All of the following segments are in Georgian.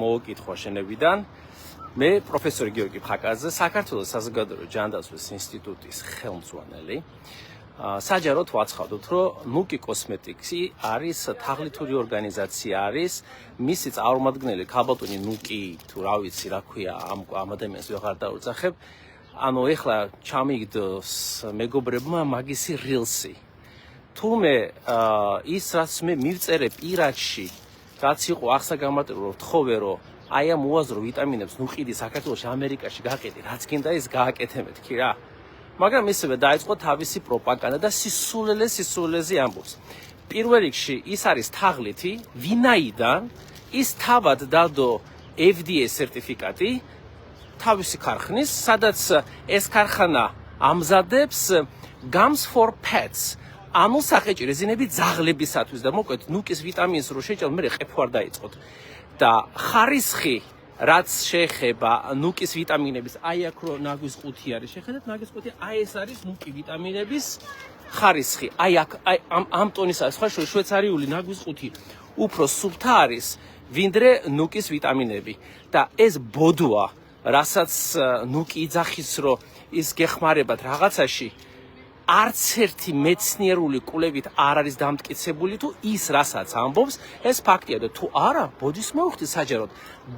მოგკითხვა შენებიდან მე პროფესორი გიორგი ფაკაძე საქართველოს საზოგადოებრივი ჯანდაცვის ინსტიტუტის ხელმძღვანელი საჯაროდ ვაცხადოთ რომ ნუკი კოსმეტიკსი არის თაღლითური ორგანიზაცია არის მისი წარმომადგენელი ქალბატონი ნუკი თუ რა ვიცი რა ქვია ამ ადამიანს ვეღარ დაუძახებ ანუ ეხლა ჩამიგდოს მეგობრებმა მაგისი რილსი თუმე ის რაც მე მივწერე პირადში რაც იყო ახსაგამარტივო რომ თხოვე რომ აი ამ უაზრო ვიტამინებს ნუყიდი საქართველოში ამერიკაში გაყიდი რაც გინდა ის გააკეთე მეთქი რა მაგრამ ისევე დაიწყო თავისი პროპაგანდა და სისულელეზე ამბობს პირველ რიგში ის არის თაღლითი ვინაიდან ის თავად დადო FDA სერტიფიკატი თავისი ქარხნის სადაც ეს ქარხანა ამზადებს gums for pets ანუ სახეჭი რეზინები ძაღლებისათვის და მოკლედ ნუკის ვიტამინს რო შეჭამ მე ყეფ ვარ დაიწყოთ და ხარისხი რაც შეეხება ნუკის ვიტამინების აი აქ რო ნაგვის ყუთი არის შეხედეთ ნაგვის ყუთი აი ეს არის ნუკი ვიტამინების ხარისხი აი აქ ამ ტონის არის სხვა შვეიცარიული ნაგვის ყუთი უფრო სუფთა არის ვინდრე ნუკის ვიტამინები და ეს ბოდოა რასაც ნუკი იძახის რომ ის გეხმარებათ რაღაცაში არც ერთი მეცნიერული კვლევით არ არის დამტკიცებული თუ ის რასაც ამბობს ეს ფაქტია და თუ არა ბოდის მოვხდი საჯაროდ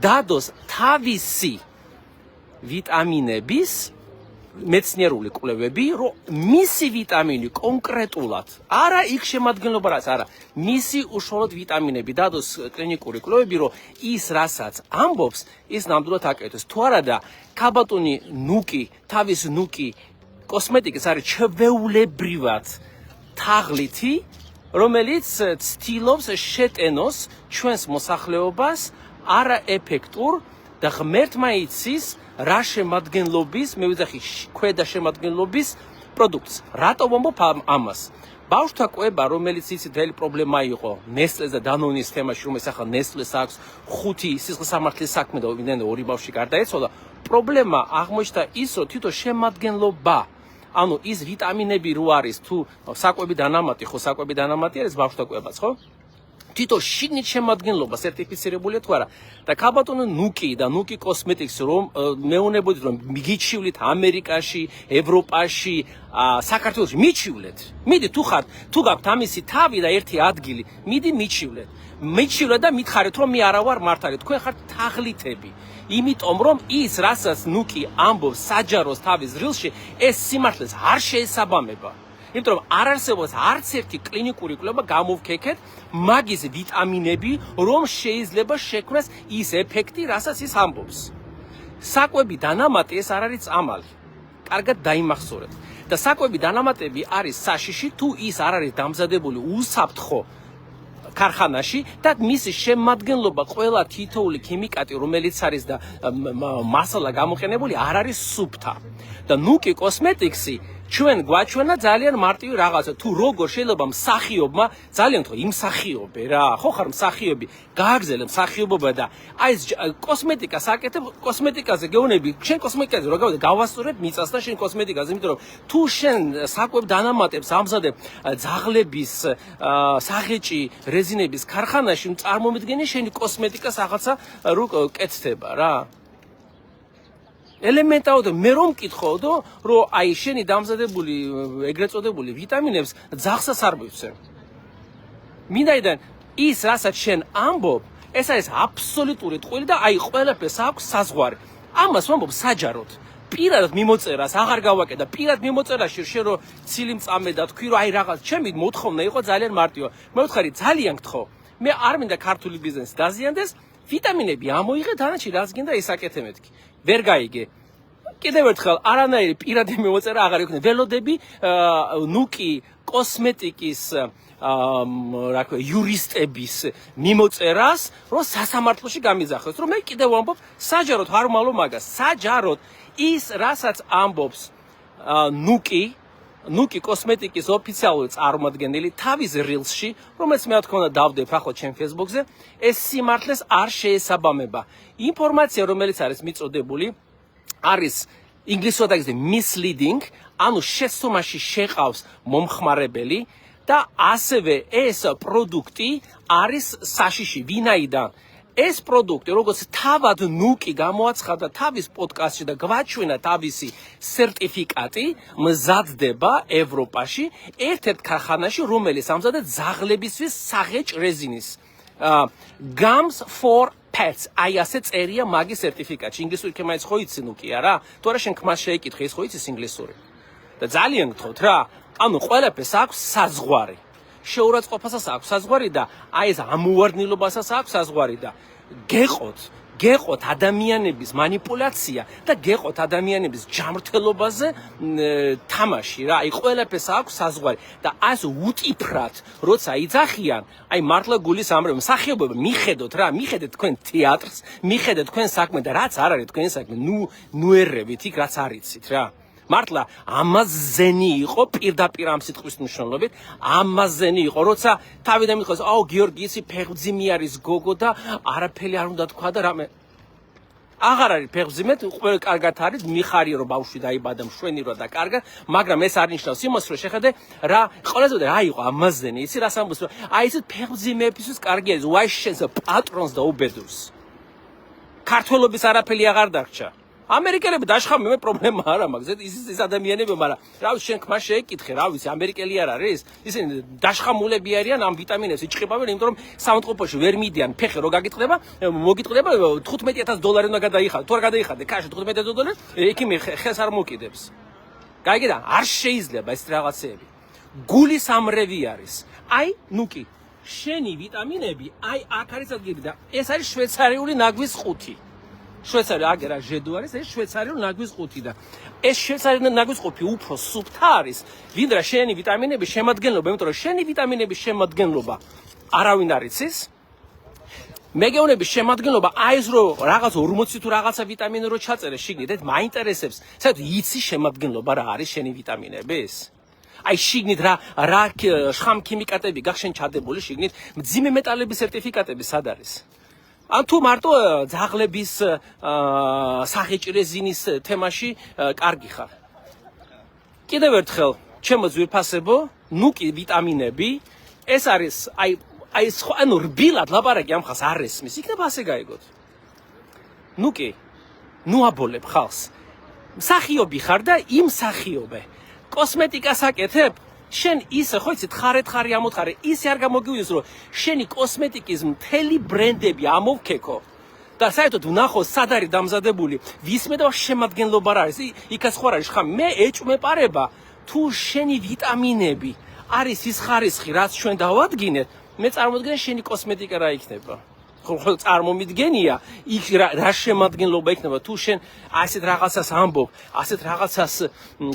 დადოს თავისი ვიტამინების მეცნიერული კვლევები რომ მისი ვიტამინი კონკრეტულად არა იქ შემადგენლობა რაც არა მისი უშუალოდ ვიტამინები დადოს კლინიკური კვლევები რომ ის რასაც ამბობს ის ნამდვილად აკეთოს თუ არა და ქალბატონი ნუკი თავის ნუკი კოსმეტიკის არის ჩვეულებრივად თაღლითი რომელიც ცდილობს შეტენოს ჩვენს მოსახლეობას არაეფექტურ და ღმერთმა იცის რა შემადგენლობის მე ვიძახი ქვედა შემადგენლობის პროდუქტს რატო ვამბობ ამას ბავშვთა კვება რომელიც იცით ძელი პრობლემა იყო ნესტლეს და დანონის თემაში რომელიც ახლა ნესტლეს აქვს 5 სისხლისამართლის საქმე და ვინმე 2 ბავშვი გარდაეცვალა პრობლემა აღმოჩნდა ის რომ თვითონ შემადგენლობა ანუ ის ვიტამინები რო არის თუ საკვები დანამატი ხო საკვები დანამატი არის ბავშვთა კვებაც ხო თვითონ შიგნით შემადგენლობა სერტიფიცირებულია თუ არა და ქალბატონი ნუკი და ნუკი კოსმეტიკს რომ მეუნებოდით რომ მიგიჩივლით ამერიკაში ევროპაში საქართველოში მიჩივლეთ მიდი თუ გაქვთ ამისი თავი და ერთი ადგილი მიდი მიჩივლეთ და მითხარით რომ მე არა ვარ მართალი თქვენ ხართ თაღლითები იმიტომ რომ ის რასაც ნუკი ამბობს საჯაროს თავის რილში ეს სიმართლეს არ შეესაბამება იმიტომ რომ არ არსებობს არც ერთი კლინიკური კვლევა გამოვქეკეთ მაგის ვიტამინები რომ შეიძლება შექმნას ის ეფექტი რასაც ის ამბობს საკვები დანამატი ეს არ არის წამალი კარგად დაიმახსოვრეთ და საკვები დანამატები არის საშიში თუ ის არ არის დამზადებული უსაფრთხო ქარხანაში და მისი შემადგენლობა ყველა თითოეული ქიმიკატი რომელიც არის და მასალა გამოყენებული არ არის სუფთა და ნუკი კოსმეტიქსი ჩვენ გვაჩვენა ძალიან მარტივი რაღაცა თუ როგორ შეიძლება მსახიობმა ძალიან თქო იმსახიობე რა ხო ხარ მსახიობი გააგზელებ მსახიობობა და აი ეს კოსმეტიკას აკეთებ კოსმეტიკაზე გეუბნები შენ კოსმეტიკაზე რა გავიდე გავასწორებ მიწას და შენ კოსმეტიკაზე იმიტომ რომ თუ შენ საკვებ დანამატებს ამზადებ ძაღლების სახეჭი რეზინების ქარხანაში წარმომიდგენი შენი კოსმეტიკას რაღაცა რო კეთდება რა ელემენტარულად მე რომ მკითხავდო რომ აი შენი დამზადებული ეგრეთ წოდებული ვიტამინებს ძაღლსაც არ მივცე მინდაიდან ის რასაც შენ ამბობ ეს არის აბსოლუტური ტყვილი და აი ყველაფერს აქვს საზღვარი ამას ვამბობ საჯაროდ პირადად მიმოწერას აღარ გავაკეთე და პირად მიმოწერაში შენ რომ ცილი მწამე და თქვი რომ აი რაღაც ჩემი მოთხოვნა იყო ძალიან მარტივი მე ვთხარი ძალიან გთხოვ მე არ მინდა ქართული ბიზნესი დაზიანდეს ვიტამინები ამოიღე დანარჩი რაც გინდა ის აკეთე მეთქი ვერ გაიგე კიდევ ერთხელ არანაირი პირადი მიმოწერა აღარ იქნება ველოდები ნუკი კოსმეტიკის რა ქვია იურისტების მიმოწერას რომ სასამართლოში გამიძახოს რომ მე კიდევ ვამბობ საჯაროდ არ ვალო მაგას საჯაროდ ის რასაც ამბობს ნუკი კოსმეტიკის ოფიციალური წარმომადგენელი თავის რილსში რომელიც მე თქმა უნდა დავდებ ახლა ჩემ Facebook-ზე ეს სიმართლეს არ შეესაბამება ინფორმაცია რომელიც არის მიწოდებული არის ინგლისურად აგზე misleading ანუ შეცდომაში შეყავს მომხმარებელი და ასევე ეს პროდუქტი არის საშიში ვინაიდან ეს პროდუქტი, როგორც თავად ნუკი გამოაცხადა თავის პოდკასტში და გვაჩვენა თავისი სერტიფიკატი, მზადდება ევროპაში ერთ-ერთ ქარხანაში, რომელიც ამზადებს ძაღლებისთვის საღეჭ რეზინის. Gums for pets. აი ასე წერია მაგის სერტიფიკატში. ინგლისური ხე მაინც ხო იცი ნუკი არა? თუ არა შენ ხმას შეიკითხე, ის ხო იცის ინგლისური. და ძალიან გთხოვთ რა, ანუ ყველაფერს აქვს საზღვარი. შეურაცხყოფასაც აქვს საზღვარი და აი ეს ამოვარდნილობასაც აქვს საზღვარი და გეყოთ ადამიანების манипуляცია და გეყოთ ადამიანების ჯანმრთელობაზე თამაში რა, აი ყველაფერს აქვს საზღვარი და ასე უტიფრად როცა იძახიან, აი მართლა გულის ამრევ მსახიობები მიხედოთ რა, მიხედეთ თქვენ თეატრს, მიხედეთ თქვენ საქმე და რაც არ არის თქვენ საქმე, ნუ ერევით იქ რაც არიცით რა. მართლა ამაზენი იყო პირდაპირ ამ სიტყვის მნიშვნელობით, ამაზენი იყო, როცა თავიდან მითხოს, აუ გიორგი ისი ფეხბძიმი არის გოგო და არაფერი არ უნდა თქვა და რამე აღარ არის ფეხბძიმეთ, ყველა კარგად არის, მიხარია რომ ბავშვი დაიბადა მშვენი რა და კარგად, მაგრამ ეს არ ნიშნავს იმას, რომ შეხედე რა, ყველაზე რა იყო ამაზენი, ისი რას ამბობს, რომ აი ეს ფეხბძიმეებისთვის კარგი არის, ვაი შენს პატრონს და უბედურს. ქართველობის არაფერი აღარ დარჩა. ამერიკელები დაშხამი მე პრობლემა არა მაქვს ის ადამიანები მაგრამ რა ვიცი შენ ხმა შეეკითხე რა ვიცი ამერიკელი არ არის ისინი დაშხამულები არიან ამ ვიტამინებს იჭყებავენ იმიტომ რომ სამწყობოში ვერ მიდიან ფეხი რო გაგიტყდება მოგიტყდება $15000 უნდა გადაიხადე თუ არ გადაიხადე კაში $15000 ექიმი ხელს არ მოკიდებს გაიგე და არ შეიძლება ეს რაღაცეები გულის ამრევი არის აი ნუკი შენი ვიტამინები აი აქ არის ადგილი და ეს არის შვეიცარიული ნაგვის ყუთი შვეიცარიული აგერა ჟედო არის ეს შვეიცარიული ნაგვის ყუთი და ეს შვეიცარიული ნაგვის ყუთი უფრო სუფთა არის ვინდა შენი ვიტამინების შემადგენლობა იმიტომ რომ შენი ვიტამინების შემადგენლობა არავინ არ იცის მეგეონების შემადგენლობა აი ეს რო რაღაც 40 თუ რაღაცა ვიტამინი რო ჩაწერე შიგნით ეს მაინტერესებს საერთოდ იცი შემადგენლობა რა არის შენი ვიტამინების აი შიგნით რა შხამ ქიმიკატები გახშენ ჩადებული შიგნით მძიმე მეტალების სერტიფიკატები სად არის ან თუ მარტო ძაღლების სახეჭ რეზინის თემაში კარგი ხარ კიდევ ერთხელ ჩემო ძვირფასებო ნუკი ვიტამინები ეს არის აი სხვა ანუ რბილად ლაპარაკი ამ ხალხს არ ესმის იქნება ასე გაიგოთ ნუკი ნუ აბოლებ ხალხს მსახიობი ხარ და იმ მსახიობე კოსმეტიკას აკეთებ შენ ისე ხო იცით ხარეთ-ხარი ამოთხარე ისე არ გამოგივიდეს რომ შენი კოსმეტიკის მთელი ბრენდები ამოვქეკო და საერთოდ ვნახო სად არის დამზადებული ვისმე და შემადგენლობა რა არის იქაც ხო არის ხა მე ეჭვმეპარება თუ შენი ვიტამინები არის ის ხარისხი რაც ჩვენ დავადგინეთ მე წარმოვიდგინე შენი კოსმეტიკა რა იქნება ხო წარმომიდგენია იქ რა შემადგენლობა იქნება თუ შენ ასეთ რაღაცას ამბობ ასეთ რაღაცას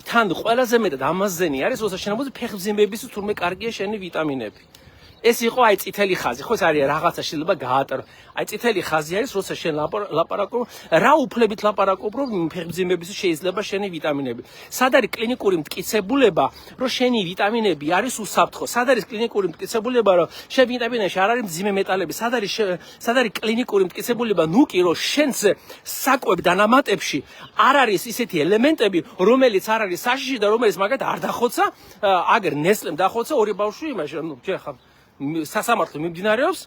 თან ყველაზე მეტად ამაზენი არის როცა შენ ამბობ ფეხბძიმების თურმე კარგია შენი ვიტამინები ეს იყო აი წითელი ხაზი ხო ეს არის რაღაცა შეიძლება გაატარო აი წითელი ხაზი არის როცა შენ ლაპარაკობ რა უფლებით ლაპარაკობ რომ ფეხბძიმების შეიძლება შენი ვიტამინები სად არის კლინიკური მტკიცებულება რომ შენი ვიტამინები არის უსაფრთხო სად არის კლინიკური მტკიცებულება რომ შენ ვიტამინებში არ არის მძიმე მეტალები სად არის კლინიკური მტკიცებულება ნუკი რომ შენს საკვებ დანამატებში არ არის ისეთი ელემენტები რომელიც არ არის საშიში და რომელიც მაგათ არ დახოცა აგერ ნესლემ დახოცა ორი ბავშვი იმაში ნუ ხა სასამართლო მიმდინარეობს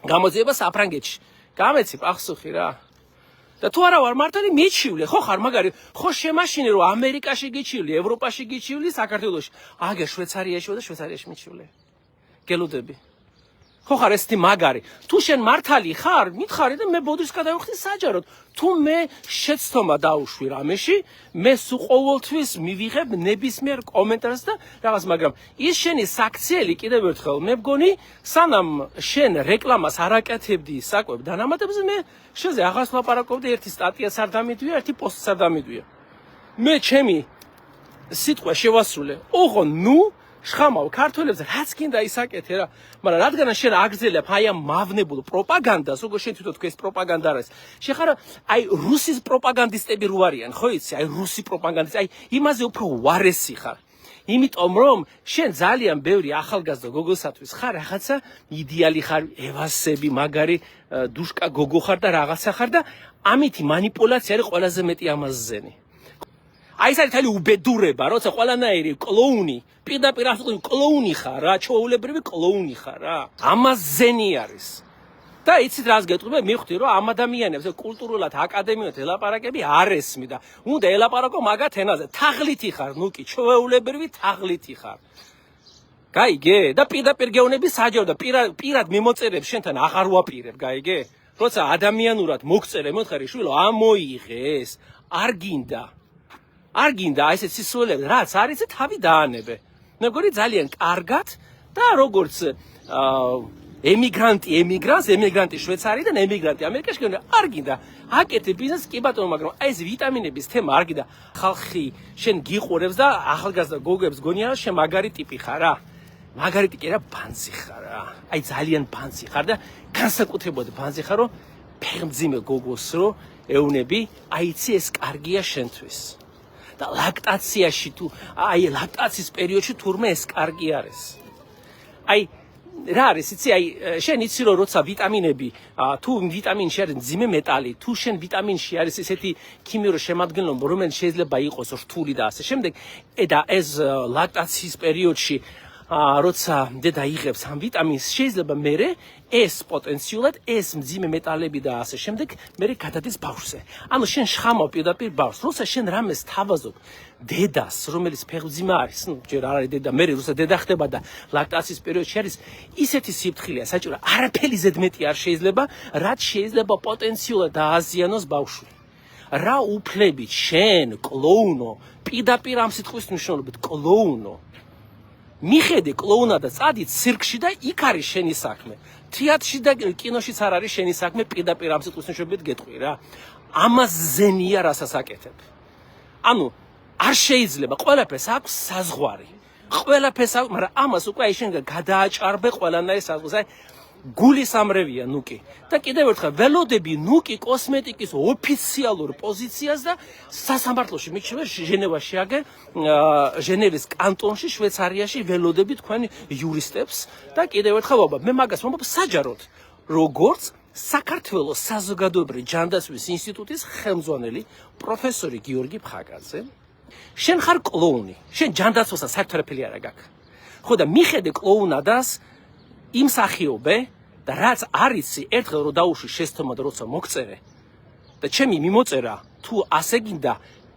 გამოძიება საფრანგეთში გამეცი პახსუხი რა და თუ არა ვარ მართალი მიჩივლე ხო ხარ მაგარი ხო შემაშინე რომ ამერიკაში გიჩივლი ევროპაში გიჩივლი საქართველოში აგერ შვეიცარიაში და შვეიცარიაში მიჩივლე გელოდები ხო ხარ ესეთი მაგარი თუ შენ მართალი ხარ მითხარი და მე ბოდიშს გადავიხდი საჯაროდ თუ მე შეცდომა დავუშვი რამეში მე სულ ყოველთვის მივიღებ ნებისმიერ კომენტარს და რაღაც მაგრამ ის შენი საქციელი კიდევ ერთხელ მე მგონი სანამ შენ რეკლამას არ აკეთებდი საკვებ დანამატებზე მე შენზე აღარს ლაპარაკობდი ერთი სტატიას არ დამიდვია ერთი პოსტს არ დამიდვია მე ჩემი სიტყვა შევასრულე ოღონ ნუ შხამავ ქართველებს რაც გინდა ისაკეთე რა მაგრამ რადგან შენ აგრძელებ აი ამ მავნებულ პროპაგანდას როგორ შენ თვითონ თქვენ ეს პროპაგანდა არის შეხარ აი რუსის პროპაგანდისტები რო არიან ხო იცი აი რუსი პროპაგანდისტი აი იმაზე უფრო ვარესი ხარ იმიტომ რომ შენ ძალიან ბევრი ახალგაზრდა გოგოსათვის ხარ რაღაცა იდეალი ხარ ევასები მაგარი დუშკა გოგო ხარ და რაღაცა ხარ და ამითი манипуляცია არის ყველაზე მეტი ამაზენი აი ეს არის თალი უბედურება, როცა ყველანაირი კლოუნი, პირდაპირ ასე კლოუნი ხარ რა, ჩაოულებრივი კლოუნი ხარ რა. ამაზენი არის. და იცით რას გეტყვი, მივხვდი რომ ამ ადამიანებს კულტურულად აკადემიურად ელაპარაკები არ ესმი და უნდა ელაპარაკო მაგათ ენაზე. თაღლითი ხარ, ნუ კი ჩვეულებრივი თაღლითი ხარ. გაიგე? და პირდაპირ გეუბნები საჯარო და პირად მიმოწერებს შენთან აღარ ვაპირებ, გაიგე? როცა ადამიანურად მოგწერე, მოთხარი შვილო, ამოიღეს. არ გინდა. არ გინდა აი ესეთ სისულელებს, რაც არის თავი დაანებე. მეგორი ძალიან კარგად და როგორც ემიგრანტი შვეიცარიიდან ემიგრანტი ამერიკაში გეუბნები, არ გინდა. აკეთე ბიზნესს კი ბატონო, მაგრამ აი ეს ვიტამინების თემა არ გინდა. ხალხი შენ გიყურებს და ახალგაზრდა გოგოებს გონია რომ შენ მაგარი ტიპი ხარ რა. მაგარი ტიპი რა, ბანძი ხარ რა. აი ძალიან ბანძი ხარ და განსაკუთრებულად ბანძი ხარ რომ ფეხმძიმე გოგოს რო ეუნები, აიცი ეს კარგია შენთვის. და ლაქტაციაში თუ აი ლაქტაციის პერიოდში თურმე ეს კარგი არის. აი რა არის იცი აი შენ იცი რომ როცა ვიტამინები თუ ვიტამინში არის მძიმე მეტალი თუ შენ ვიტამინში არის ესეთი ქიმიური შემადგენლობა რომელიც შეიძლება იყოს რთული და ასე შემდეგ და ეს ლაქტაციის პერიოდში როცა დედა იღებს ამ ვიტამინს შეიძლება მერე ეს პოტენციალად ეს მძიმე მეტალები და ასე შემდეგ მერე გადადის ბავშვზე. ანუ შენ შხამავ პირდაპირ ბავშვს, როცა შენ რამეს თავაზობ დედას, რომელიც ფეხმძიმე არის, ну, ჯერ არ არის დედა, მერე როცა დედა ხდება და ლაქტაციის პერიოდში არის, ისეთი სიფრთხილეა საჭირო, არაფერი ზედმეტი არ შეიძლება, რაც შეიძლება პოტენციალად დააზიანოს ბავშვი. რა უფლებით შენ კლოუნო, პირდაპირ ამ სიტყვის მნიშვნელობით კლოუნო მიხედი კლოუნა და წადი ცირკში და იქ არის შენი საქმე. თეატრში და კინოშიც არ არის შენი საქმე, პირდაპირ ამ სიტყვის მნიშვნელობით გეტყვი რა. ამას ზენია რასაც აკეთებ. ანუ არ შეიძლება ყველაფერს აქვს საზღვარი. ყველაფერს აქვს, მაგრამ ამას უკვე აი შენ გადააჭარბე ყველანაირ საზღვარს. აი გულისამრევია ნუკი. და კიდევ ერთხელ ველოდები ნუკი კოსმეტიკის ოფიციალურ პოზიციას და სასამართლოში მიჩნევენ ჟენევაში აგე ჟენევის კანტონში შვეიცარიაში ველოდები თქვენ იურისტებს და კიდევ ერთხელ მე მაგას ვამბობ საჯაროდ როგორც საქართველოს საზოგადოებრივი ჯანდაცვის ინსტიტუტის ხელმძღვანელი პროფესორი გიორგი ფხაკაძე შენ ხარ კლოუნი შენ ჯანდაცვასთან საერთოდ არ აქვს ხო და მიხედე კლოუნადას იმ სახიობე და რაც არიცი ერთხელ რო დაუშვი შესთომა და როცა მოგწერე და ჩემი მიმოწერა თუ ასე გინდა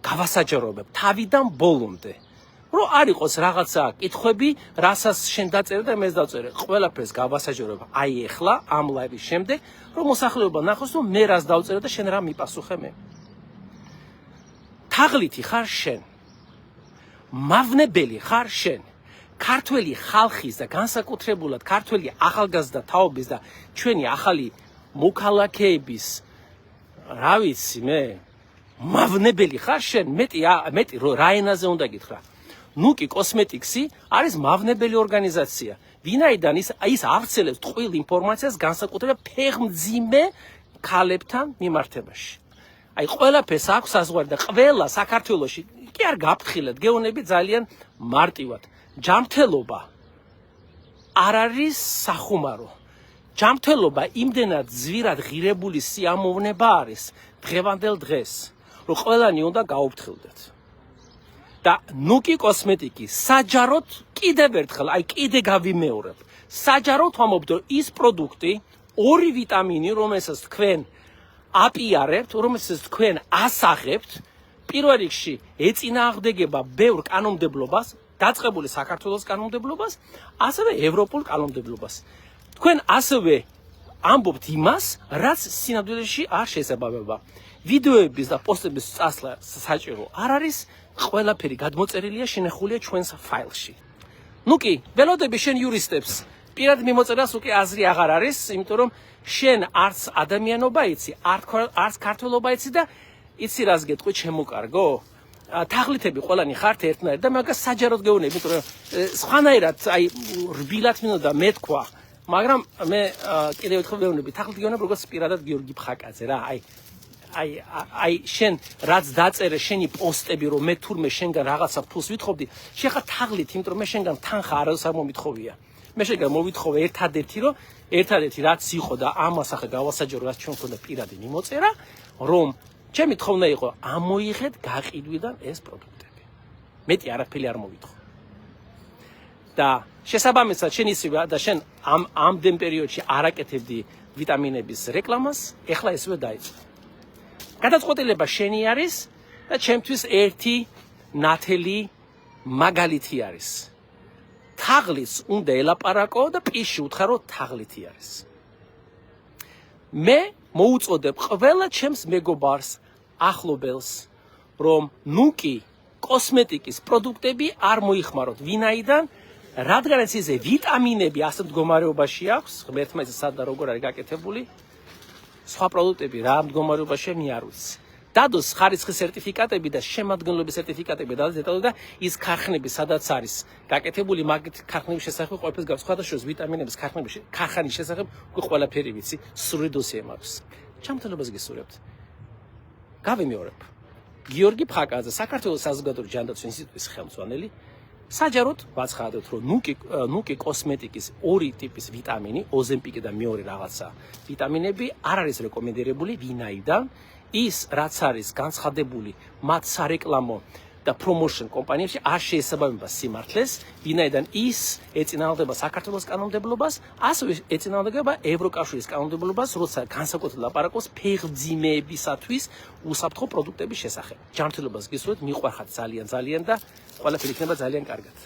გავასაჯაროებ თავიდან ბოლომდე რომ არ იყოს რაღაცა კითხვები რასაც შენ დაწერე და მეც დავწერე ყველაფერს გავასაჯაროებ აი ეხლა ამ ლაივის შემდეგ რომ მოსახლეობა ნახოს რომ მე რას დავწერე და შენ რა მიპასუხე მე თაღლითი ხარ შენ მავნებელი ხარ შენ ქართველი ხალხის და განსაკუთრებულად ქართველი ახალგაზრდა თაობის და ჩვენი ახალი მოქალაქეების რა ვიცი მე მავნებელი ხარ შენ მეტი რა ენაზე უნდა გითხრა ნუკი კოსმეტიქსი არის მავნებელი ორგანიზაცია ვინაიდან ის აღწელებს ტყუილ ინფორმაციას განსაკუთრებით ფეხმძიმე ქალებთან მიმართებაში აი ყველაფერს აქვს საზღვარი და ყველა საქართველოში კი არ გაფრთხილეთ გეუბნები ძალიან მარტივად ჯანმრთელობა არ არის სახუმარო. ჯანმრთელობა იმდენად ძვირად ღირებული სიამოვნება არის დღევანდელ დღეს, რომ ყველანი უნდა გაუფრთხილდეთ. და ნუკი კოსმეტიკი საჯაროდ კიდევ ერთხელ, აი კიდე გავიმეორებ. საჯაროდ ვამბობ, რომ ის პროდუქტი, ორი ვიტამინი, რომელსაც თქვენ აპიარებთ, რომელსაც თქვენ ასახებთ, პირველ რიგში ეწინააღმდეგება ბევრ კანონმდებლობას დაწყებული საქართველოს კანონმდებლობას, ასევე ევროპულ კანონმდებლობას. თქვენ ასევე ამბობთ იმას, რაც სინამდვილეში არ შესაბამება. ვიდეოების და პოსტების წასვლა საჭირო არ არის, ყველაფერი გადმოწერილია შენახულია ჩვენს ფაილში. ნუ კი, ველოდები შენ იურისტებს, პირად მიმოწერას უკვე აზრი აღარ არის, იმიტომ რომ შენ არც ადამიანობა იცი, არც ქართველობა იცი და იცი რას გეტყვი ჩემო კარგო? თაღლითები ყველანი ხართ ერთნაირად და მაგას საჯაროდ გეუბნები, იმიტომ რომ სხვანაირად აი რბილად მინდოდა მეთქვა, მაგრამ მე კიდევ ერთხელ ვეუბნები, თაღლით გეუბნები როგორც პირადად გიორგი ფხაკაძე რა, აი შენ რაც დაწერე შენი პოსტები რომ მე თურმე შენგან რაღაცა ფულს ვითხოვდი, შენ ხარ თაღლით, იმიტომ რომ მე შენგან თანხა არავის არ მომითხოვია. მე შენგან მოვითხოვე ერთადერთი რაც იყო და ამას ახლა გავასაჯარო რაც ჩვენ ქონდა პირადი მიმოწერა, რომ ჩემი თხოვნა იყო ამოიღეთ გაყიდვიდან ეს პროდუქტები. მეტი არაფერი არ მოვითხოვ. და შესაბამისად შენ ისევე და შენ ამდენ პერიოდში არ აკეთებდი ვიტამინების რეკლამას, ეხლა ესევე დაიწყო. გადაწყვეტილება შენი არის და ჩემთვის ერთი ნათელი მაგალითი არის. თაღლიც უნდა ელაპარაკო და პირში უთხრა თაღლითი არის. მე მოუწოდებ ყველა ჩემს მეგობარს, ახლობელს, რომ ნუკი კოსმეტიკის პროდუქტები არ მოიხმაროთ, ვინაიდან რადგანაც ისე ვიტამინები ასე მდგომარეობაში აქვს, ღმერთმა იცის სად და როგორ არის გაკეთებული, სხვა პროდუქტები რა მდგომარეობაშია მე არ ვიცი. დადოს ხარისხის სერტიფიკატები და შემადგენლობის სერტიფიკატები და ის ქარხნები სადაც არის გაკეთებული მაგით ქარხნების შესახებ ყველაფერს გავს სხვადასხვა ვიტამინების ქარხანის შესახებ ყველაფერი ვიცი სრული დოსიე მაქვს. ჩამთელობას გისურვებთ. გავიმეორებ. გიორგი ფაკაძე, საქართველოს საზოგადოებრივი ჯანდაცვის ინსტიტუტის ხელმძღვანელი, საჯაროდ ვაცხადოთ, რომ ნუკი კოსმეტიკის ორი ტიპის ვიტამინი, ოზემპიკი და მეორე რაღაცა ვიტამინები არ არის რეკომენდირებული, ვინაიდან ის რაც არის განცხადებული მათ სარეკლამო და პრომოშენ კომპანიებში არ შეესაბამება სიმართლეს, ვინაიდან ის ეწინააღმდება საქართველოს კანონმდებლობას, ასევე ეწინააღმდება ევროკავშირის კანონმდებლობას, როცა განსაკუთრებით ლაპარაკობს ფეხმძიმეებისათვის უსაფრთხო პროდუქტების შესახებ. ჯანმრთელობას გისურვებთ, მიყვარხართ ძალიან და ყველაფერი იქნება ძალიან კარგად.